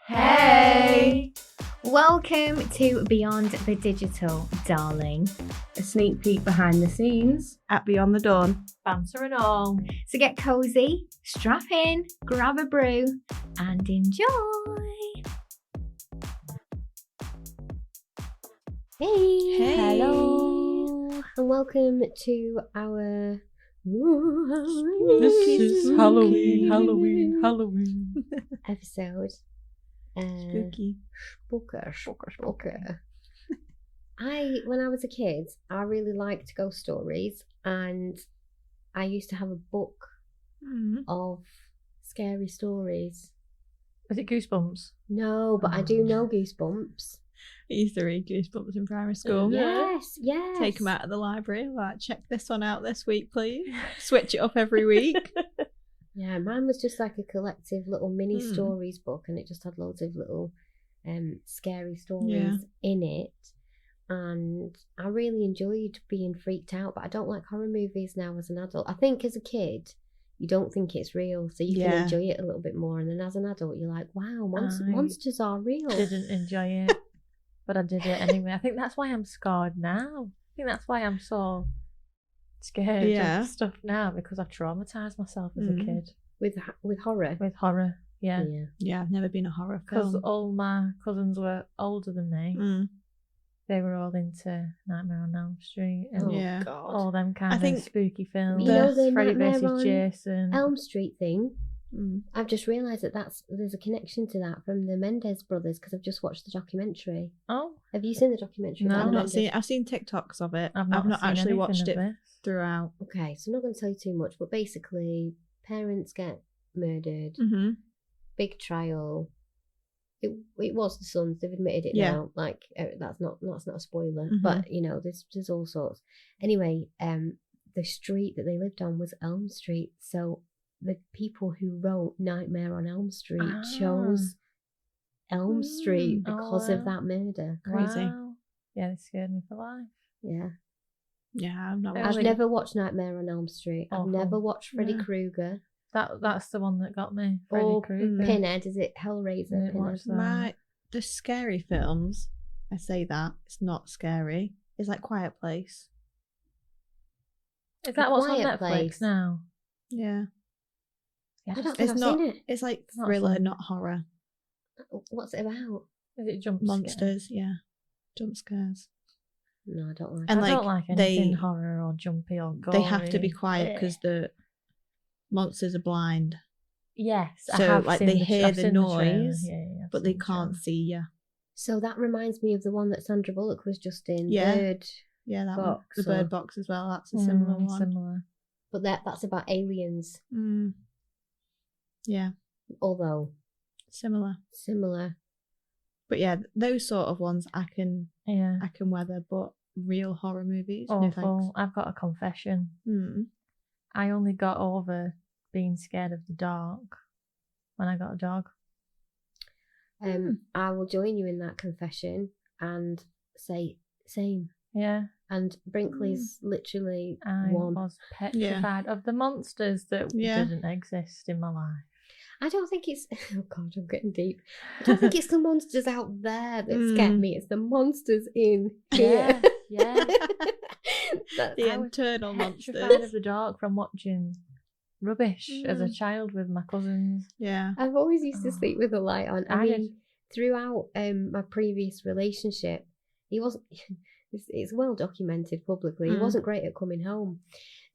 Hey! Welcome to Beyond the Digital, darling. A sneak peek behind the scenes at Beyond the Dawn. Banter and all. So get cozy, strap in, grab a brew, and enjoy. Hey. Hello, and welcome to our This is Halloween episode. Spooky. Spooker. When I was a kid, I really liked ghost stories, and I used to have a book of scary stories. Was it Goosebumps? No, but I do know Goosebumps. I used to read Goosebumps in primary school. Yes. Take them out of the library. Like, check this one out this week, please. Switch it up every week. Yeah, mine was just like a collective little mini stories book, and it just had loads of little scary stories in it. And I really enjoyed being freaked out, but I don't like horror movies now as an adult. I think as a kid, you don't think it's real, so you can enjoy it a little bit more. And then as an adult, you're like, wow, monsters are real. I didn't enjoy it, but I did it anyway. I think that's why I'm scarred now. I think that's why I'm so scared of stuff now, because I traumatized myself as a kid. With horror? With horror, yeah. Yeah, I've never been a horror film. Because all my cousins were older than me. They were all into Nightmare on Elm Street and all them kind of spooky films. You know the Freddy Nightmare vs. on Jason. Elm Street thing? I've just realised there's a connection to that from the Mendes brothers, because I've just watched the documentary. Oh. Have you seen the documentary? No. I've not seen. I've seen TikToks of it. I've not actually watched it throughout. Okay, so I'm not going to tell you too much, but basically, parents get murdered. Big trial. It was the sons. They've admitted it now. Like, that's not a spoiler, but you know, there's all sorts. Anyway, the street that they lived on was Elm Street, so the people who wrote Nightmare on Elm Street chose Elm Street because of that murder. Crazy. Wow. Yeah, they scared me for life. Yeah. I've Never watched Nightmare on Elm Street. Awful. I've never watched Freddy Krueger. That's the one that got me. Freddy Or Krueger. Pinhead. Is it Hellraiser? Pinhead? The scary films, I say that, it's not scary. It's like Quiet Place. Is that what's on Quiet Netflix Place. now? Yeah. I don't think I've seen it. It's like not thriller, fun. not horror. What's it about? Is it jump Monsters, jump scares. No, I don't like it. And I don't like anything horror or jumpy or gory. They have to be quiet because the monsters are blind. Yes, So I have like seen they the, hear I've the seen noise, I've but they seen the can't trailer. see you. So that reminds me of the one that Sandra Bullock was just in. Yeah. Bird Yeah, that one. Box. The or- Bird Box as well. That's a similar one. Similar. But that's about aliens, Yeah, although similar. But yeah, those sort of ones I can weather, but real horror movies, no Awful. thanks. I've got a confession. I only got over being scared of the dark when I got a dog. I will join you in that confession and say same. Yeah. And Brinkley's literally I one. was petrified of the monsters that didn't exist in my life. I don't think it's... Oh, God, I'm getting deep. I don't think it's the monsters out there that scare me. It's the monsters in here. Yeah. The internal Petrified of monsters. the dark from watching rubbish as a child with my cousins. Yeah. I've always used to sleep with the light on. I did. mean, throughout my previous relationship, he wasn't... It's well documented publicly. He wasn't great at coming home.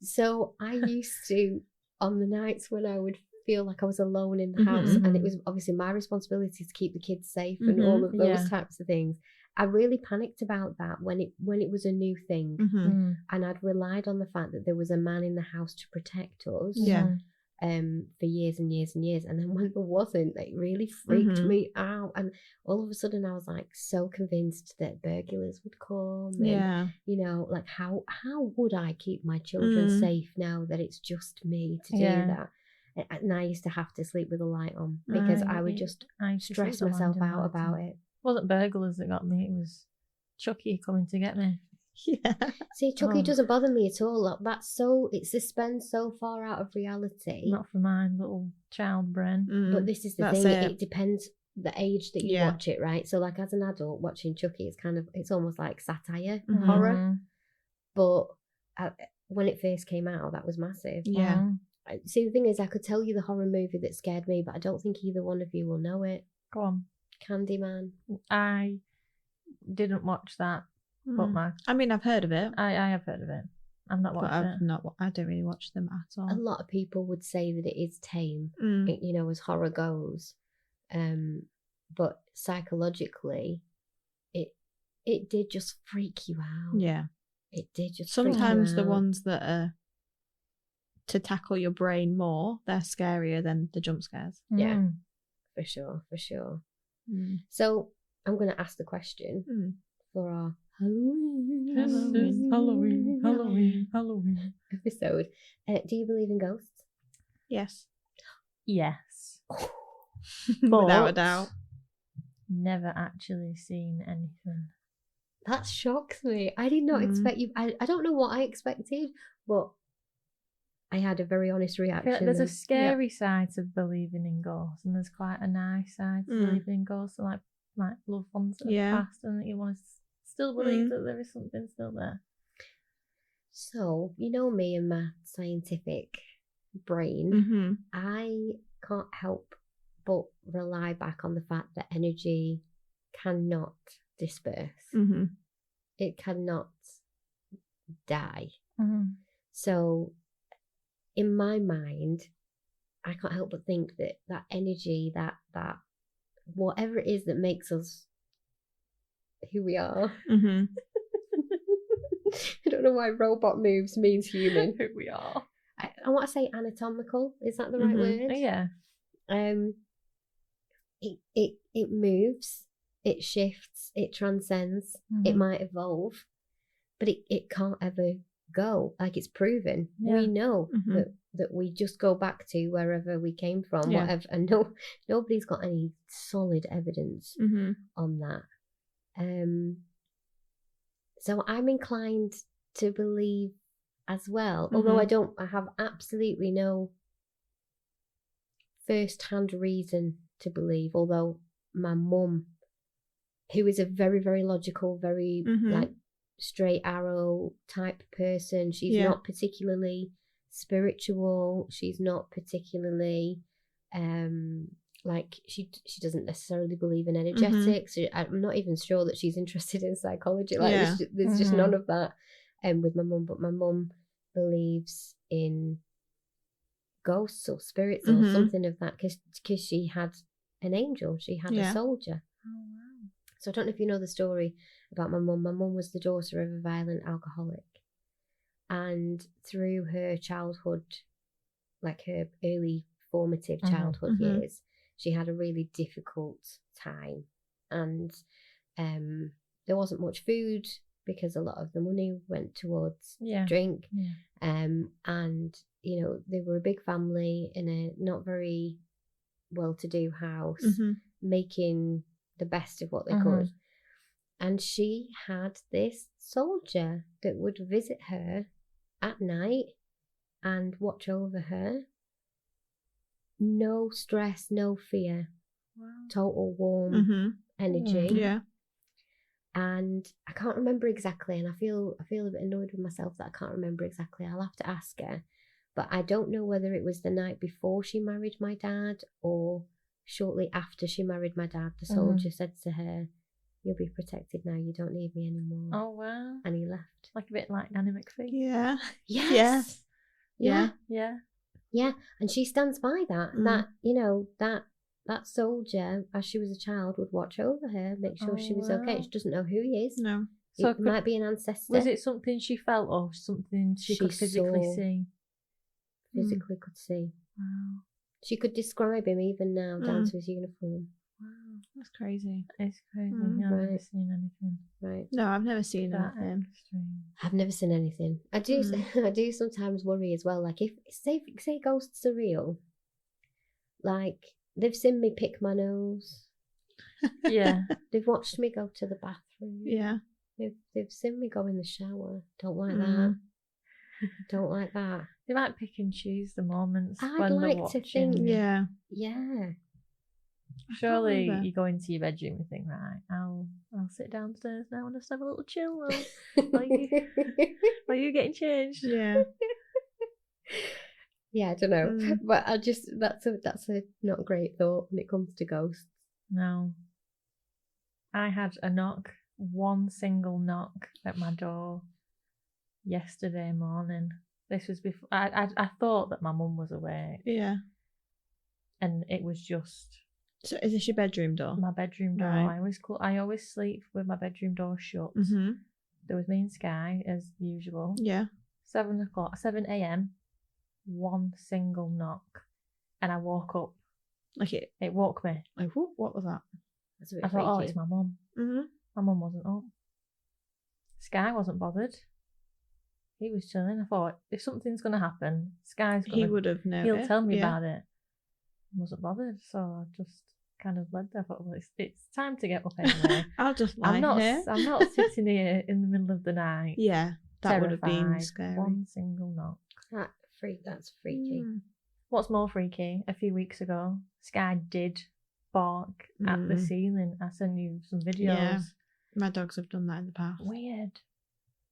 So I used to, on the nights when I would feel like I was alone in the house, and it was obviously my responsibility to keep the kids safe and all of those types of things, I really panicked about that when it was a new thing. And I'd relied on the fact that there was a man in the house to protect us. For years and years and years, and then when there wasn't, it really freaked me out. And all of a sudden I was like so convinced that burglars would come. And, you know, like how would I keep my children safe now that it's just me to do that? And I used to have to sleep with the light on because I would just stress myself out about it. It wasn't burglars that got me, it was Chucky coming to get me. Yeah. See, Chucky doesn't bother me at all. It suspends so far out of reality. Not for my little child brain. But this is the thing. It depends the age that you watch it, right? So, like, as an adult watching Chucky, it's almost like satire horror. But when it first came out, that was massive. Yeah. See, the thing is, I could tell you the horror movie that scared me, but I don't think either one of you will know it. Go on. Candyman. I didn't watch that. But I mean, I've heard of it. I have heard of it. I've not watched it. I don't really watch them at all. A lot of people would say that it is tame, as horror goes. But psychologically, it did just freak you out. Yeah. It did just sometimes freak you the out. ones that are to tackle your brain more, they're scarier than the jump scares. Yeah, for sure. So I'm going to ask the question for our Halloween episode. Do you believe in ghosts? Yes. Yes. Without a doubt. Never actually seen anything. That shocks me. I did not expect you. I don't know what I expected, but I had a very honest reaction. Like there's a scary side to believing in ghosts, and there's quite a nice side to believing in ghosts, like loved ones that have passed, and that you want to still believe that there is something still there. So, you know me and my scientific brain, I can't help but rely back on the fact that energy cannot disperse. It cannot die. So, in my mind, I can't help but think that energy, that whatever it is that makes us who we are. I don't know why robot moves means human. Who we are. I want to say anatomical. Is that the right word? Yeah. It moves, it shifts, it transcends, it might evolve, but it can't ever go. Like, it's proven. Yeah. We know that we just go back to wherever we came from, whatever, and nobody's got any solid evidence on that. So I'm inclined to believe as well, although I have absolutely no first-hand reason to believe, although my mum, who is a very, very logical, very like straight arrow type person, she's not particularly spiritual, she's not particularly like she doesn't necessarily believe in energetics. I'm not even sure that she's interested in psychology. Like there's just none of that with my mum, but my mum believes in ghosts or spirits or something of that, because she had an angel, she had a soldier. Oh, wow. So I don't know if you know the story about my mum. My mum was the daughter of a violent alcoholic, and through her childhood, like her early formative childhood years, she had a really difficult time, and there wasn't much food because a lot of the money went towards drink. And you know, they were a big family in a not very well-to-do house, making the best of what they could. And she had this soldier that would visit her at night and watch over her. No stress, no fear. Wow. Total warm energy. And I can't remember exactly, and I feel a bit annoyed with myself that I can't remember exactly. I'll have to ask her. But I don't know whether it was the night before she married my dad or shortly after she married my dad. The soldier said to her, "You'll be protected now, you don't need me anymore." Oh, wow. And he left. Like a bit like Nanny McPhee. Yeah. Yes. Yeah. Yeah. And she stands by that. That, you know, that soldier, as she was a child, would watch over her, make sure she was okay. She doesn't know who he is. No. So it might be an ancestor. Was it something she felt or something she could physically see? Physically could see. Wow. She could describe him even now, down to his uniform. Wow, that's crazy. It's crazy. I've never seen anything. Right. No, I've never seen anything. I've never seen anything. I do sometimes worry as well. Like, if say ghosts are real, like they've seen me pick my nose. Yeah. They've watched me go to the bathroom. Yeah. They've seen me go in the shower. Don't like that. Don't like that. They might pick and choose the moments I'd when they're like watching. to think. Yeah. Yeah. Surely remember. you go into your bedroom and think, right, I'll sit downstairs now and just have a little chill while you getting changed. Yeah. Yeah, I don't know. But that's a not great thought when it comes to ghosts. No. I had a knock, one single knock at my door yesterday morning. This was before I thought that my mum was awake. Yeah. And it was just So is this your bedroom door? my bedroom door. Right. I always sleep with my bedroom door shut. Mm-hmm. There was me and Sky as usual. Yeah. 7 a.m. One single knock, and I woke up. Like it woke me. like what was that? That's a bit I thought, oh, freaky. it's my mum. Mm-hmm. My mum wasn't up. Sky wasn't bothered. He was chilling. I thought, if something's going to happen, He would have known. He'll tell me about it. He wasn't bothered, so I just kind of led there. I thought, well, it's time to get up anyway. I'll just lie here. I'm not sitting here in the middle of the night. Yeah, that would have been terrified. scary. One single knock. That's freaky. What's more freaky, a few weeks ago, Sky did bark at the ceiling. I sent you some videos. Yeah, my dogs have done that in the past. Weird.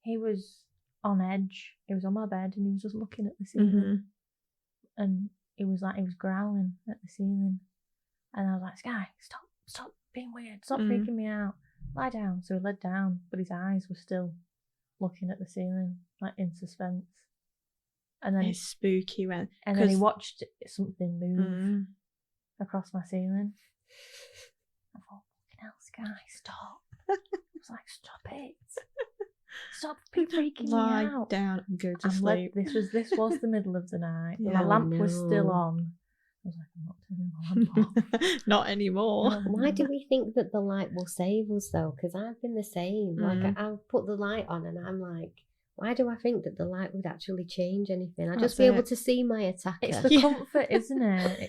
He was on edge. He was on my bed and he was just looking at the ceiling. And it was like he was growling at the ceiling. And I was like, Sky, stop being weird. Stop freaking me out. Lie down. So he laid down, but his eyes were still looking at the ceiling, like in suspense. And then It's spooky when. And then he watched something move across my ceiling. I thought, fucking hell, Sky, stop. I was like, stop it. Stop freaking Lie me out. down and go to And sleep. this was the middle of the night. Yeah. My lamp was still No. on. I was like, I'm not turning my lamp off. Not anymore. Why do we think that the light will save us though? Because I've been the same. Like I'll put the light on and I'm like, why do I think that the light would actually change anything? I'd just be able to see my attacker. It's the comfort, isn't it?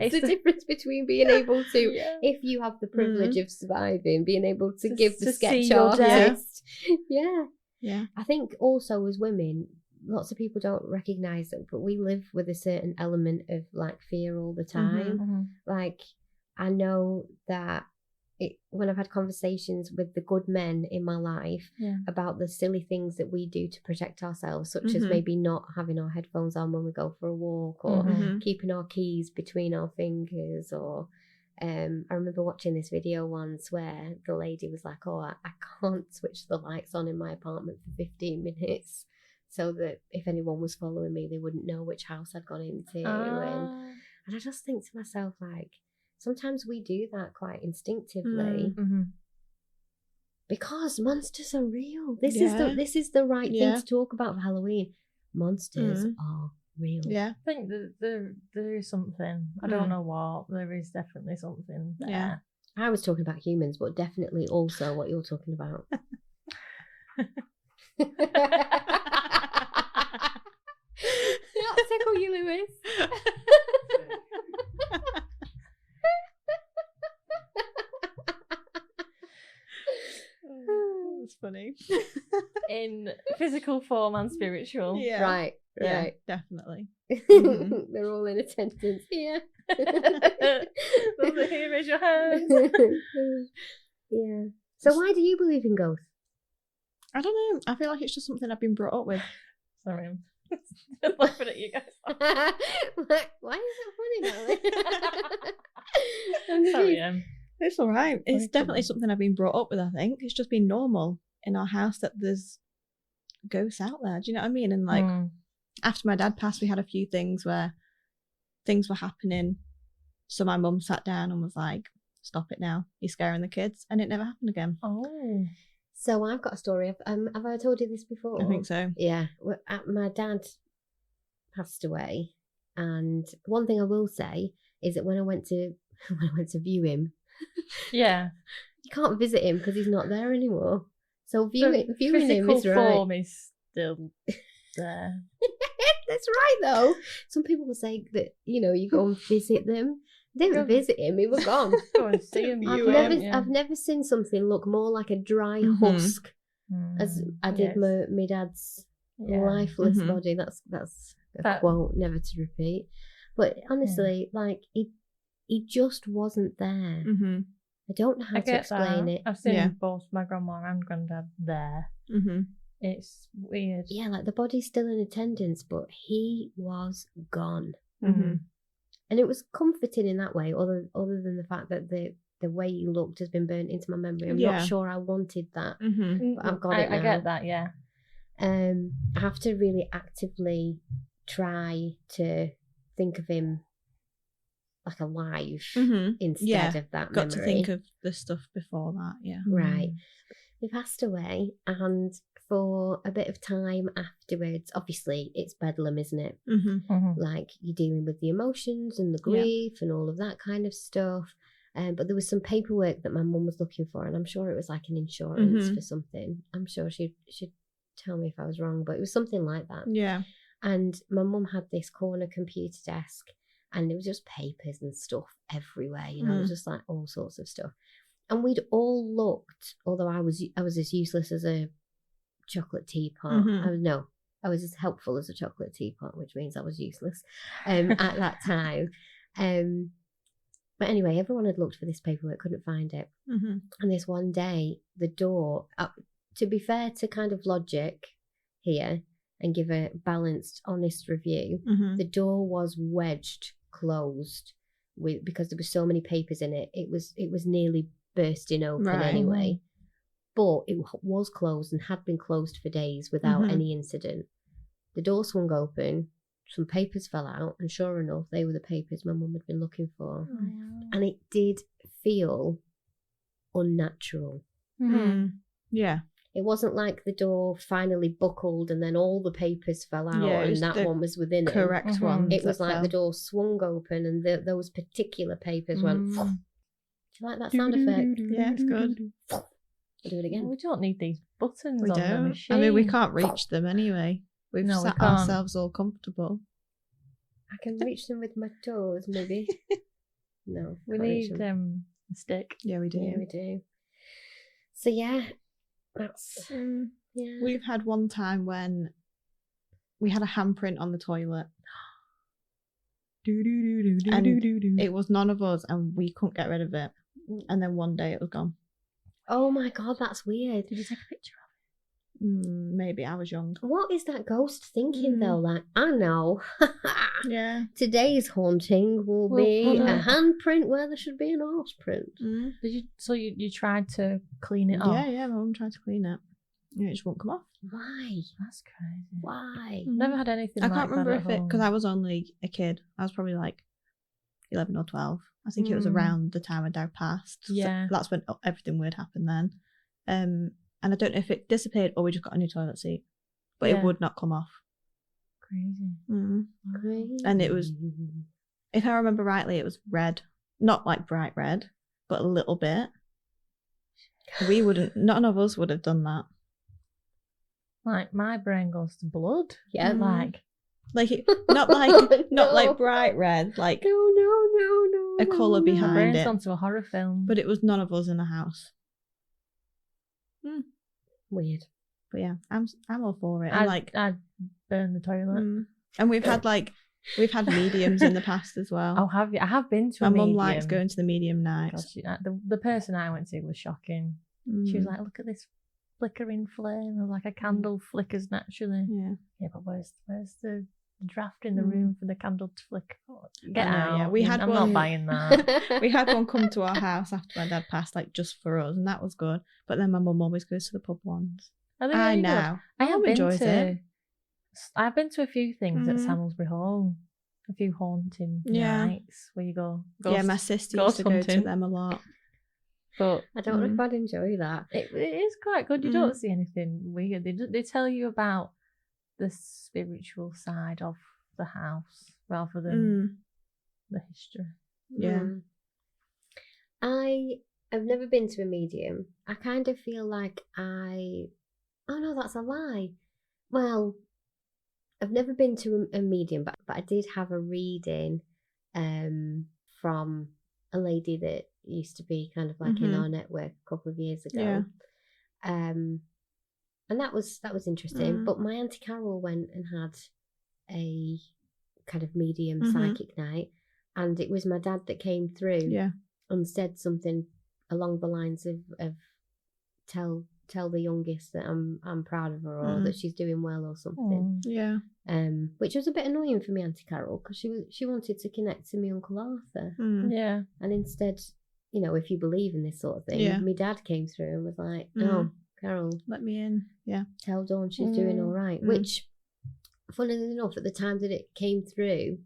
It's the difference between being able to, if you have the privilege Mm. of surviving, being able to give the to sketch see your death. artist. Yeah. Yeah. I think also as women, lots of people don't recognise that, but we live with a certain element of like fear all the time. Mm-hmm. Like, I know that when I've had conversations with the good men in my life about the silly things that we do to protect ourselves, such as maybe not having our headphones on when we go for a walk, or keeping our keys between our fingers, or I remember watching this video once where the lady was like, oh, I can't switch the lights on in my apartment for 15 minutes so that if anyone was following me, they wouldn't know which house I'd gone into. And I just think to myself, like, sometimes we do that quite instinctively because monsters are real. This is the right thing to talk about for Halloween. Monsters are real. Yeah. I think there is something. I don't know what. There is definitely something there. Yeah. I was talking about humans, but definitely also what you're talking about. Not tickle you, Lewis. It's funny. In physical form and spiritual. Yeah. Right. Yeah, definitely. They're all in attendance here. Those are here, raise your hands. Yeah. So why do you believe in ghosts? I don't know. I feel like it's just something I've been brought up with. Sorry, I'm laughing at you guys. Why is that funny, Natalie? Sorry, It's all right. It's Sorry, definitely Tom. something I've been brought up with, I think. It's just been normal in our house that there's ghosts out there. Do you know what I mean? And like, after my dad passed, we had a few things where things were happening. So my mum sat down and was like, stop it now. You're scaring the kids. And it never happened again. Oh. So I've got a story. Have I told you this before? I think so. Yeah. My dad passed away. And one thing I will say is that when I went to view him, Yeah. you can't visit him because he's not there anymore. So viewing him physical is right. form is still there. That's right, though. Some people will say that, you go and visit them. Didn't visit him. He was gone. Go and see him. I've never seen something look more like a dry husk as I did my dad's lifeless body. That's a quote never to repeat. But honestly, like he just wasn't there. I don't know how to explain it. I've seen both my grandma and granddad there. It's weird. Yeah, like the body's still in attendance, but he was gone. And it was comforting in that way, other than the fact that the way he looked has been burnt into my memory. I'm not sure I wanted that, but I've got it now. I get that, yeah. I have to really actively try to think of him like alive instead of that got memory. to think of the stuff before that, Right. He passed away, and for a bit of time afterwards, obviously it's bedlam, isn't it? Like you're dealing with the emotions and the grief and all of that kind of stuff. But there was some paperwork that my mum was looking for, and I'm sure it was like an insurance for something. I'm sure she'd tell me if I was wrong, but it was something like that. Yeah. And my mum had this corner computer desk, and there was just papers and stuff everywhere. You know, it was just like all sorts of stuff. And we'd all looked, although I was as useless as a chocolate teapot. I was as helpful as a chocolate teapot, which means I was useless at that time. But anyway, everyone had looked for this paperwork, couldn't find it. And this one day, the door, to be fair to kind of logic here and give a balanced, honest review, the door was wedged closed because there were so many papers in it. It was nearly bursting open anyway. But it was closed and had been closed for days without any incident. The door swung open, some papers fell out, and sure enough, they were the papers my mum had been looking for. And it did feel unnatural. Yeah. It wasn't like the door finally buckled and then all the papers fell out and that one was within it. Correct one. It was like the door swung open and those particular papers went... Do you like that sound effect? Yeah, it's good. I'll do it again. We don't need these buttons We on the don't. machine. I mean, we can't reach them anyway. We've sat ourselves all comfortable. I can reach them with my toes, maybe. No. We need a stick. Yeah, we do. Yeah, we do. So, yeah, that's... yeah. We've had one time when we had a handprint on the toilet. And it was none of us and we couldn't get rid of it. And then one day it was gone. Oh my God, that's weird. Did you take a picture of Maybe I was young. What is that ghost thinking though? Like, I know. Yeah. Today's haunting will be a handprint where there should be an horse print. Did you? So you tried to clean it off? Yeah, my mum tried to clean it. It just won't come off. Why? That's crazy. Why? Never had anything I like that. can't remember if it, because I was only a kid. I was probably like 11 or 12. I think it was around the time my dad passed. Yeah. So that's when everything weird happened then. And I don't know if it disappeared or we just got a new toilet seat. But it would not come off. Crazy. Crazy. And it was, if I remember rightly, it was red. Not like bright red, but a little bit. We wouldn't, none of us would have done that. Like, my brain goes to blood. Yeah. Like not like not like bright red, like no. a colour behind Brain's it. gone to a horror film. But it was none of us in the house. Weird. But yeah, I'm all for it. And I'd burn the toilet. And we've had mediums in the past as well. Oh, have you? I have been to My a mum medium. likes going to the medium nights. Gosh, the person I went to was shocking. She was like, "Look at this flickering flame." I was like, "A candle flickers naturally." Yeah, but where's the draft in the room for the candle to flicker? Oh, get out! Yeah. We had I'm one, not buying that. We had one come to our house after my dad passed, like just for us, and that was good. But then my mum always goes to the pub ones. I know. Enjoys it. I've been to a few things at Samlesbury Hall. A few haunting nights where you go. My sister used to go to them a lot. But I don't know if I'd enjoy that. It is quite good. You don't see anything weird. They tell you about the spiritual side of the house rather than the history. Yeah. I have never been to a medium. I kind of feel like oh no, that's a lie. Well, I've never been to a medium, but I did have a reading from a lady that used to be kind of like in our network a couple of years ago. Yeah. And that was interesting. But my Auntie Carol went and had a kind of medium psychic night, and it was my dad that came through and said something along the lines of tell the youngest that I'm proud of her, or that she's doing well, or something. Yeah. Which was a bit annoying for me, Auntie Carol, because she wanted to connect to me Uncle Arthur. Yeah. And instead, you know, if you believe in this sort of thing, my dad came through and was like, "Oh, Carol, let me in." Yeah. Tell Dawn she's doing all right. Which, funnily enough, at the time that it came through,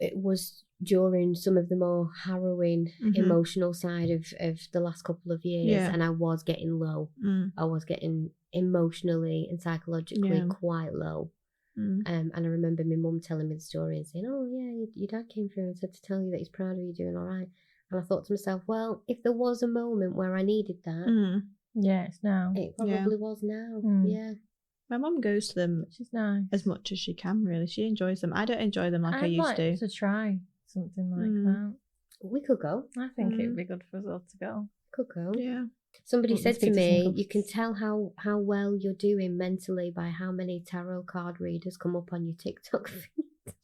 it was during some of the more harrowing emotional side of the last couple of years, and I was getting low. I was getting emotionally and psychologically quite low. And I remember my mum telling me the story and saying, "Oh yeah, your dad came through and said to tell you that he's proud of you doing all right." And I thought to myself, well, if there was a moment where I needed that, it's now. It probably was now. Yeah. My mum goes to them, which is nice, as much as she can. Really, she enjoys them. I don't enjoy them like I used to. I'd like to try something like that. We could go. I think it would be good for us all to go. Could go. Yeah. Somebody said to me, you can tell how well you're doing mentally by how many tarot card readers come up on your TikTok feed.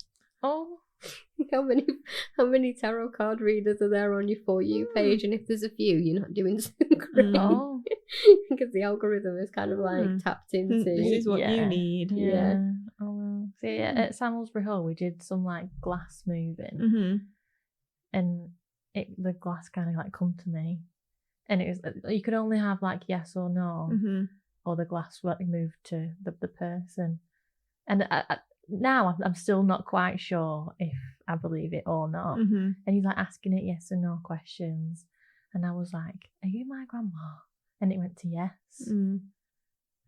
Oh. How many tarot card readers are there on your For You page? And if there's a few, you're not doing so great. Oh. Because the algorithm is kind of like tapped into. This is what you need. Yeah. Oh well. See, at Samlesbury Hall, we did some like glass moving, and the glass kind of like come to me, and it was you could only have like yes or no, or the glass moved to the person, and now I'm still not quite sure if I believe it or not. And he's like asking it yes and no questions, and I was like, "Are you my grandma?" And it went to yes, and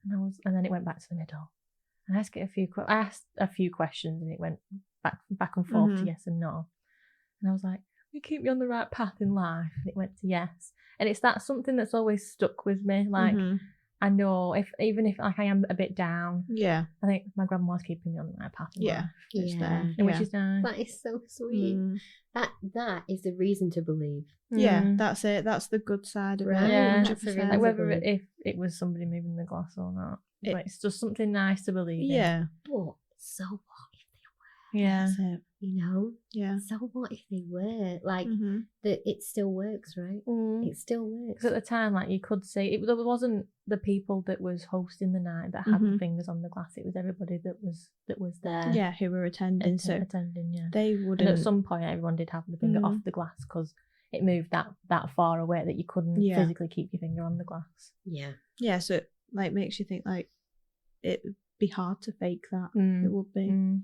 then it went back to the middle. And I asked a few questions, and it went back and forth to yes and no. And I was like, "You keep me on the right path in life," and it went to yes. And it's something that's always stuck with me. Like I know even if like I am a bit down, I think my grandma's keeping me on the right path in life. It's there. Which is nice. That is so sweet. That is the reason to believe. That's it. That's the good side of it. Yeah, 100%. like whether if it was somebody moving the glass or not, but it's just something nice to believe in. Yeah. But so what if they were? Yeah. That's it. You know? Yeah. So what if they were? Like, it still works, right? It still works. Because at the time, like, you could say, there wasn't the people that was hosting the night that had the fingers on the glass. It was everybody that was there. Yeah, who were attending. They wouldn't. And at some point, everyone did have the finger off the glass because it moved that far away that you couldn't physically keep your finger on the glass. Yeah. Yeah, so it like makes you think like it'd be hard to fake that. It would be.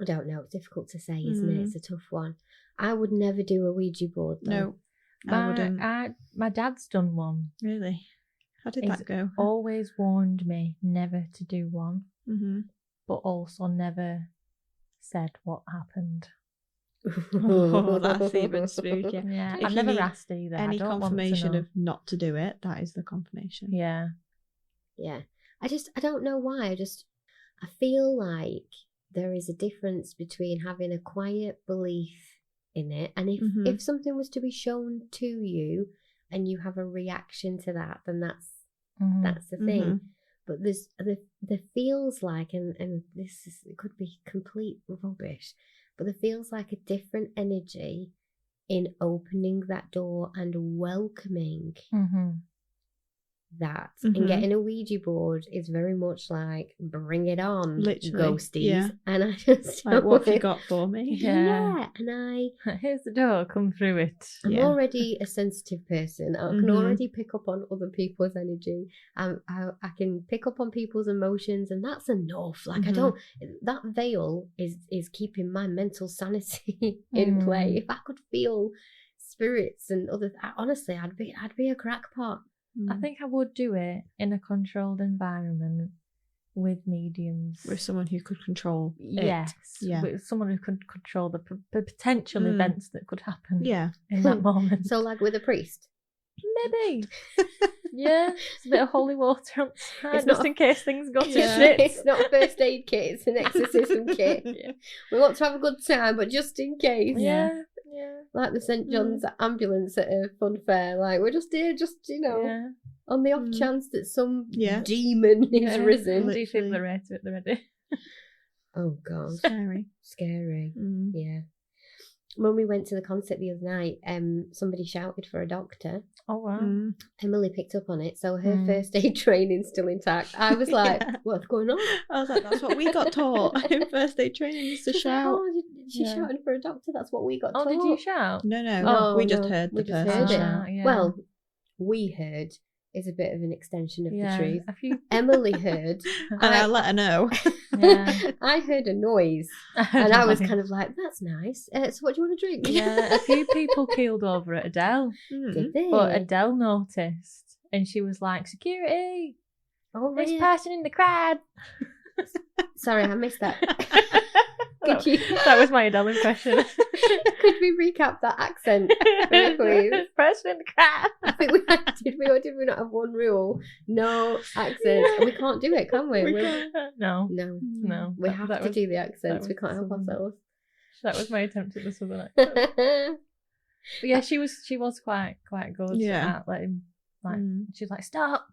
I don't know. It's difficult to say, isn't it? It's a tough one. I would never do a Ouija board, though. No, I wouldn't. My dad's done one. Really? How did that go? Always warned me never to do one, but also never said what happened. Oh, that's even spookier. Yeah, If I've you never need asked either. Any I don't confirmation want to know. of not to do it, that is the confirmation. Yeah. Yeah. I don't know why. I feel like there is a difference between having a quiet belief in it, and if something was to be shown to you and you have a reaction to that, then that's the thing. But there feels like, and it could be complete rubbish, but there feels like a different energy in opening that door and welcoming that. And getting a Ouija board is very much like, bring it on, literally, ghosties. And I just like, what have you got for me? Yeah. And here's the door, come through it. I'm already a sensitive person. I can already pick up on other people's energy. I can pick up on people's emotions, and that's enough. Like that veil is keeping my mental sanity in play. If I could feel spirits and honestly, I'd be a crackpot. I think I would do it in a controlled environment with mediums. With someone who could control it. Yes. Yeah. With someone who could control the potential events that could happen in that moment. So like with a priest? Maybe. Yeah, just a bit of holy water on the side, It's just not- in case things go to Yeah. shit. It's not a first aid kit, it's an exorcism kit. Yeah. We want to have a good time, but just in case. Yeah. Like the St. John's ambulance at a fun fair. Like, we're just here, Yeah. on the off chance that some Yeah. demon is risen. Defibrillator at the ready. Oh, God. Scary. Scary. Mm. Yeah. When we went to the concert the other night, somebody shouted for a doctor. Oh, wow. Mm. Emily picked up on it, so her first aid training's still intact. I was like, Yeah. what's going on? I was like, that's what we got taught in first aid training, is to She's like, shout. oh, she Yeah. shouted for a doctor. That's what we got Oh, taught. did you shout? No, No, we just no, heard we the just person heard it. shout. Yeah. Well, we heard is a bit of an extension of the truth. A few. Emily heard. And I let her know. Yeah. I heard a noise, and I was kind of like, "That's nice. So, what do you want to drink?" Yeah, a few people keeled over at Adele, Did they? but Adele noticed, and she was like, "Security, Oh, this really? person in the crowd." Sorry, I missed that. Could you? That was my Adele impression. Could we recap that accent, please? Person in the crowd. I think we had, did we or did we not have one rule? No accents. We can't do it, can we? No, No. We have to do the accents. We can't help ourselves. That was my attempt at the southern accent. But yeah, she was quite good Yeah. at letting, like, she was like, "Stop."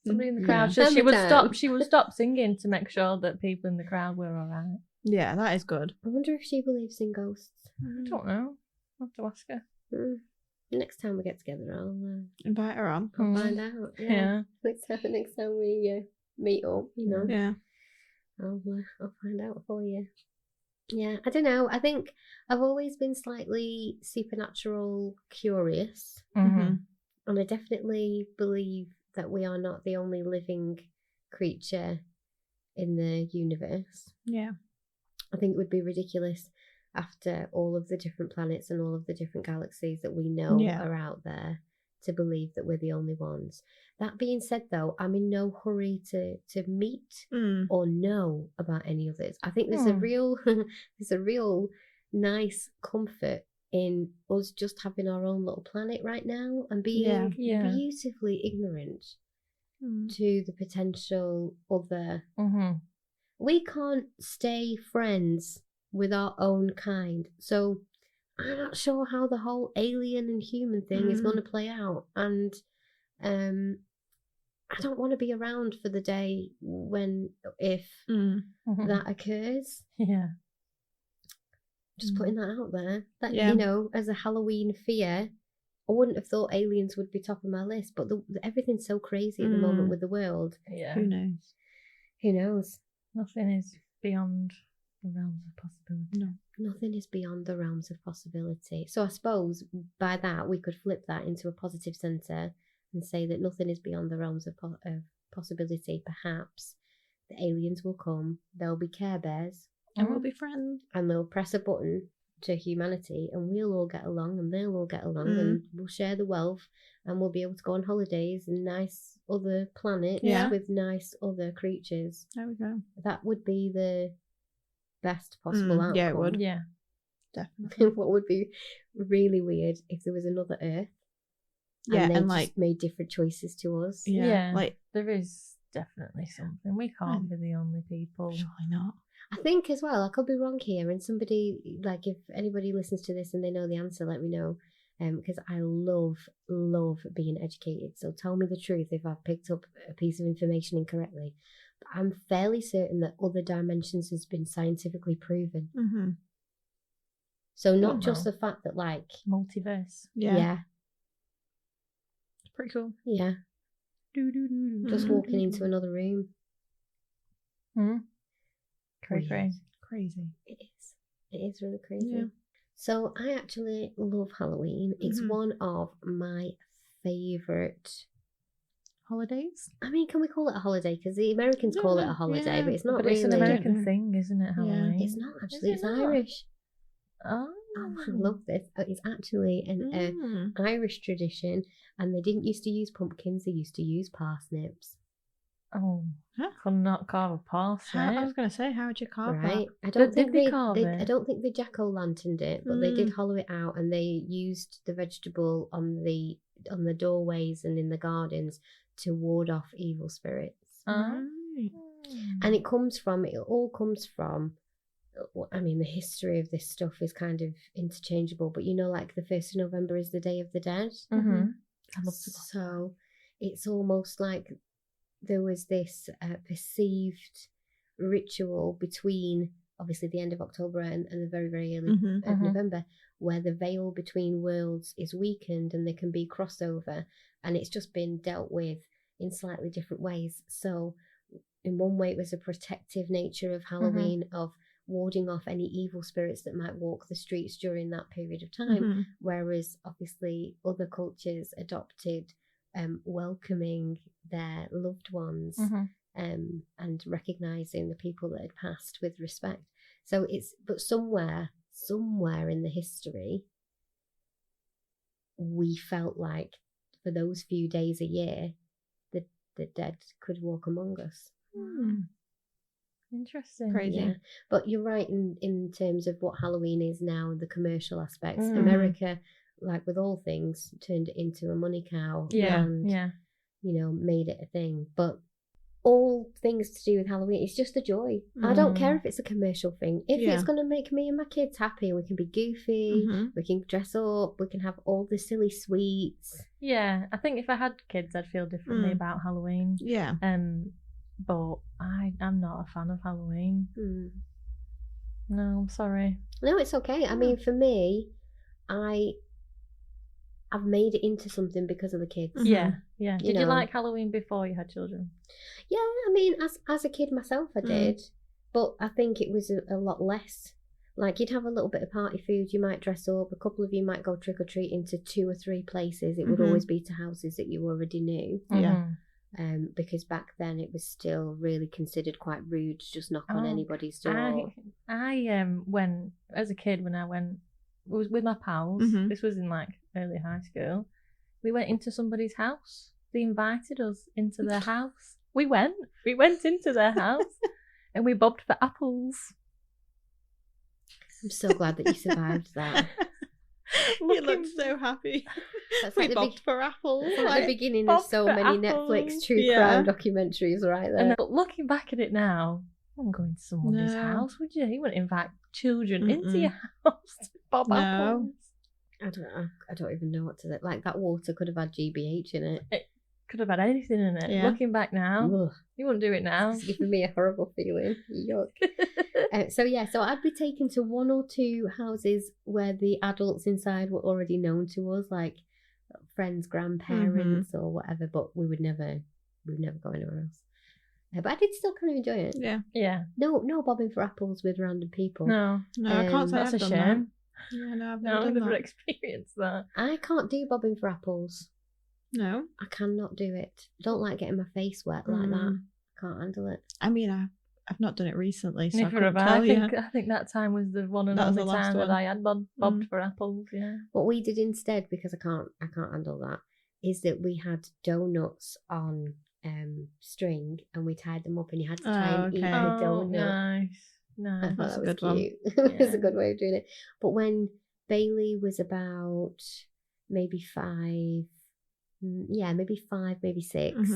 Somebody in the Yeah. crowd. So Calm she it would down. stop. She would stop singing to make sure that people in the crowd were all right. Yeah, that is good. I wonder if she believes in ghosts. I don't know. I'll have to ask her. Next time we get together, I'll Invite her on. find out. Yeah. Next time we meet up, Yeah. I'll find out for you. Yeah, I don't know. I think I've always been slightly supernatural curious, Mm-hmm. and I definitely believe that we are not the only living creature in the universe. Yeah. I think it would be ridiculous after all of the different planets and all of the different galaxies that we know Yeah. are out there to believe that we're the only ones. That being said, though, I'm in no hurry to meet or know about any others. I think there's a real nice comfort in us just having our own little planet right now and being beautifully ignorant to the potential other. Mm-hmm. We can't stay friends with our own kind, so I'm not sure how the whole alien and human thing is going to play out, and I don't want to be around for the day if that occurs. Yeah. Just putting that out there. That Yeah. as a Halloween fear, I wouldn't have thought aliens would be top of my list, but everything's so crazy at the moment with the world. Yeah. Who knows? Who knows? Nothing is beyond the realms of possibility. No. Nothing is beyond the realms of possibility. So I suppose by that we could flip that into a positive centre and say that nothing is beyond the realms of possibility. Perhaps the aliens will come, they'll be Care Bears, And we'll be friends. and they'll press a button to humanity and we'll all get along and they'll all get along and we'll share the wealth and we'll be able to go on holidays in nice other planets with nice other creatures. There we go. That would be the best possible outcome. Yeah, it would. Yeah. Definitely. What would be really weird if there was another Earth Yeah, and they and just made different choices to us. Yeah. Like, there is definitely something. We can't be the only people. surely not. I think as well, I could be wrong here, and somebody, like, if anybody listens to this and they know the answer, let me know, because I love being educated. So tell me the truth if I've picked up a piece of information incorrectly. But I'm fairly certain that other dimensions has been scientifically proven. Mm-hmm. So not Don't just know. the fact that, like, Multiverse. yeah, It's pretty cool. yeah, just walking into another room. Cray cray. Crazy. It is really crazy. Yeah. So I actually love Halloween. It's one of my favourite. Holidays? I mean, can we call it a holiday? Because the Americans call it a holiday, yeah. but it's not But really. it's an American thing, isn't it, Halloween? It's not actually. Is It's it not? Irish. Oh. Oh, I love this. It's actually an Irish tradition, and they didn't used to use pumpkins. They used to use parsnips. Oh. Huh? Could not carve a parsnip. I was going to say, how would you carve Right? that? I don't Did think they they carve it? I don't think they jack-o'-lanterned it, but they did hollow it out, and they used the vegetable on the on the doorways and in the gardens to ward off evil spirits. Right. And it all comes from, I mean, the history of this stuff is kind of interchangeable, but like the 1st of November is the Day of the Dead. Mm-hmm. So it's almost like there was this perceived ritual between obviously the end of October and the very, very early November, where the veil between worlds is weakened and there can be crossover, and it's just been dealt with in slightly different ways. So in one way it was a protective nature of Halloween, of warding off any evil spirits that might walk the streets during that period of time, whereas obviously other cultures adopted welcoming their loved ones and recognizing the people that had passed with respect. So but somewhere in the history, we felt like for those few days a year, the dead could walk among us. Interesting. Crazy. Yeah. But you're right in terms of what Halloween is now, the commercial aspects. America, like with all things, turned it into a money cow and made it a thing. But all things to do with Halloween, it's just a joy. I don't care if it's a commercial thing. If it's going to make me and my kids happy, we can be goofy, we can dress up, we can have all the silly sweets. Yeah, I think if I had kids, I'd feel differently about Halloween. Yeah. But I'm not a fan of Halloween. No, I'm sorry. No, it's okay. I mean, for me, I've made it into something because of the kids. Yeah. Did you like Halloween before you had children? Yeah, I mean, as a kid myself, I did. But I think it was a lot less. Like, you'd have a little bit of party food, you might dress up, a couple of you might go trick-or-treating to 2 or 3 places. It would always be to houses that you already knew. Yeah. Because back then it was still really considered quite rude to just knock on anybody's door. I when as a kid, when I went, it was with my pals. This was in like early high school. We went into somebody's house. They invited us into their house. We went into their house and we bobbed for apples. I'm so glad that you survived that. You looked so happy. That's We like bobbed for apples. the beginning of so many Netflix true crime documentaries right there. But looking back at it now, you wouldn't go into someone's house, would you? You wouldn't invite children into your house to bob apples. I don't even know what to say. Like, that water could have had GBH in it. It could have had anything in it. Yeah. Looking back now, you wouldn't do it now. It's giving me a horrible feeling. Yuck. So I'd be taken to 1 or 2 houses where the adults inside were already known to us, like friends, grandparents, or whatever. But we would never go anywhere else. But I did still kind of enjoy it. Yeah. No bobbing for apples with random people. No, I can't say that's I've a done shame. that. Yeah, no, I've No, I've never never done experienced that. I can't do bobbing for apples. that. No. I cannot do it. I don't like getting my face wet like that. I can't handle it. I mean, I've not done it recently, so I Neither couldn't have I. tell you. I think that time was the one and That was only the last time that one. I had bobbed for apples. Yeah. What we did instead, because I can't handle that, is that we had donuts on string and we tied them up and you had to try and eat the donut. Nice. I thought That's that a was good one. cute. It was a good way of doing it. But when Bailey was about maybe 5, maybe 5, maybe 6,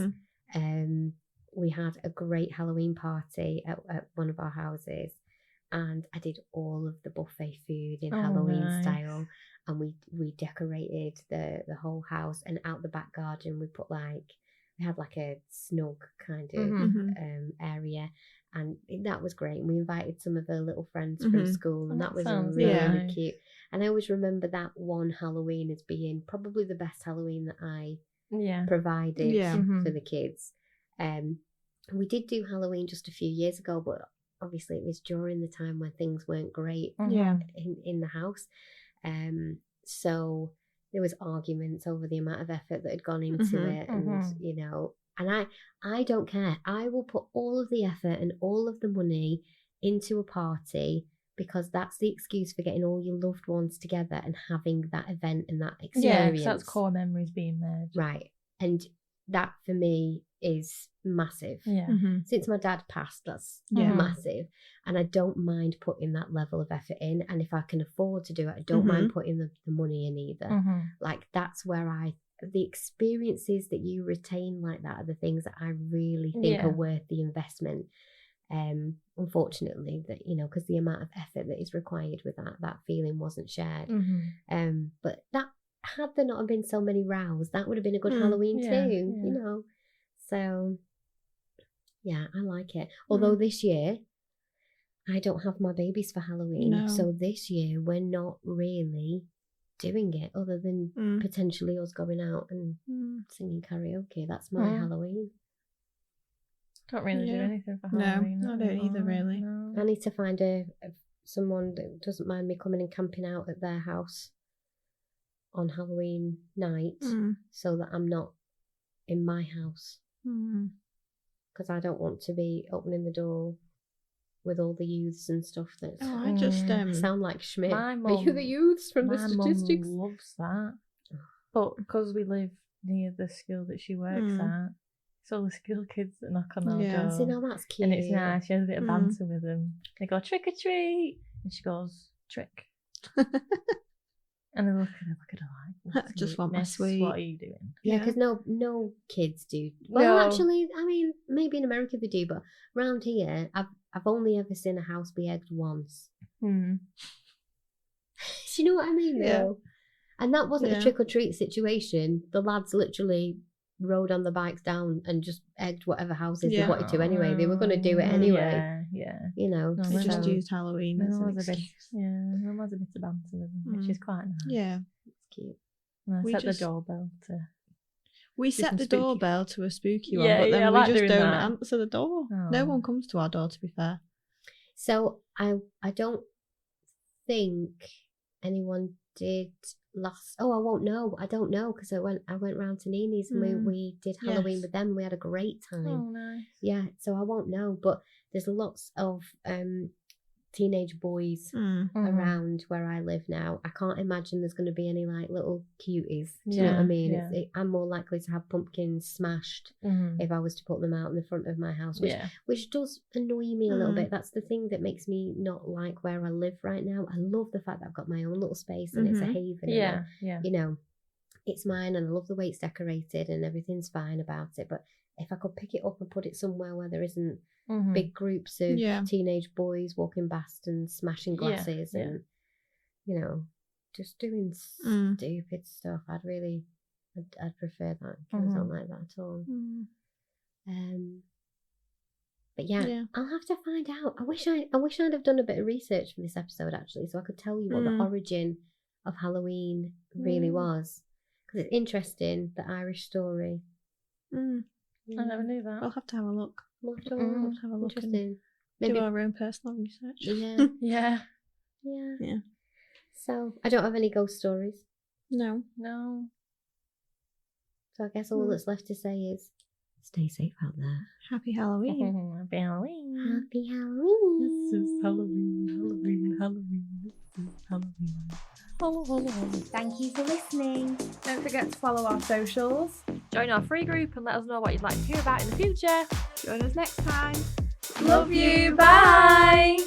we had a great Halloween party at one of our houses, and I did all of the buffet food in Halloween style, and we decorated the whole house, and out the back garden we had like a snug kind of area, and that was great. And we invited some of her little friends from school, and that was really cute. And I always remember that one Halloween as being probably the best Halloween that I provided for the kids. We did do Halloween just a few years ago, but obviously it was during the time when things weren't great in the house. So there was arguments over the amount of effort that had gone into it, and and I don't care. I will put all of the effort and all of the money into a party, because that's the excuse for getting all your loved ones together and having that event and that experience. Yeah, that's core memories being made. Right. And that for me is massive. Yeah. Since my dad passed, that's massive. And I don't mind putting that level of effort in. And if I can afford to do it, I don't mind putting the money in either. Like, that's where I the experiences that you retain like that are the things that I really think are worth the investment. Unfortunately, that because the amount of effort that is required with that feeling wasn't shared. But that, had there not been so many rows, that would have been a good Halloween too. So yeah, I like it. Although this year I don't have my babies for Halloween, so this year we're not really doing it other than potentially us going out and singing karaoke. That's my Halloween. Don't really do anything for Halloween. No, I don't either, really. No. I need to find someone that doesn't mind me coming and camping out at their house on Halloween night, so that I'm not in my house, because I don't want to be opening the door with all the youths and stuff. That I just sound like Schmidt. My mum, are you the youths from the statistics? My mum loves that, but because we live near the school that she works at, it's all the school kids that knock on our door. See, now that's cute. And it's nice. She has a bit of banter with them. They go, trick or treat. And she goes, trick. And they look at her like, I just want my sweet. What are you doing? Yeah, because no kids do. Well, actually, I mean, maybe in America they do, but around here, I've only ever seen a house be egged once. Do you know what I mean, though? And that wasn't a trick or treat situation. The lads literally rode on the bikes down and just egged whatever houses they wanted to anyway. They were going to do it anyway. Yeah. They just used Halloween as an excuse. There was a bit of banter with them, which is quite nice. Yeah. It's cute. And I set the doorbell to... We set the doorbell to a spooky one, but then we just don't answer the door. No one comes to our door, to be fair. So I don't think anyone did last. I won't know. I don't know, because I went round to Nini's and we did Halloween with them. We had a great time. Oh, nice. Yeah, so I won't know, but there's lots of teenage boys around where I live now. I can't imagine there's going to be any like little cuties. Do you know what I mean? Yeah. I'm more likely to have pumpkins smashed if I was to put them out in the front of my house, which does annoy me a little bit. That's the thing that makes me not like where I live right now. I love the fact that I've got my own little space and it's a haven. Yeah. You know, it's mine, and I love the way it's decorated and everything's fine about it. But if I could pick it up and put it somewhere where there isn't big groups of teenage boys walking past and smashing glasses and, you know, just doing stupid stuff, I'd prefer that. I don't like that at all. But I'll have to find out. I wish I'd have done a bit of research for this episode, actually, so I could tell you what the origin of Halloween really was, because it's interesting, the Irish story. I never knew that. I'll have to have a look. We'll have to have a look. Interesting. Maybe do our own personal research. Yeah. So I don't have any ghost stories. No. So I guess all that's left to say is stay safe out there. Happy Halloween. Happy Halloween. Happy Halloween. This is Halloween. This is Halloween. Hello. Thank you for listening. Don't forget to follow our socials. Join our free group and let us know what you'd like to hear about in the future. Join us next time. Love you. Bye.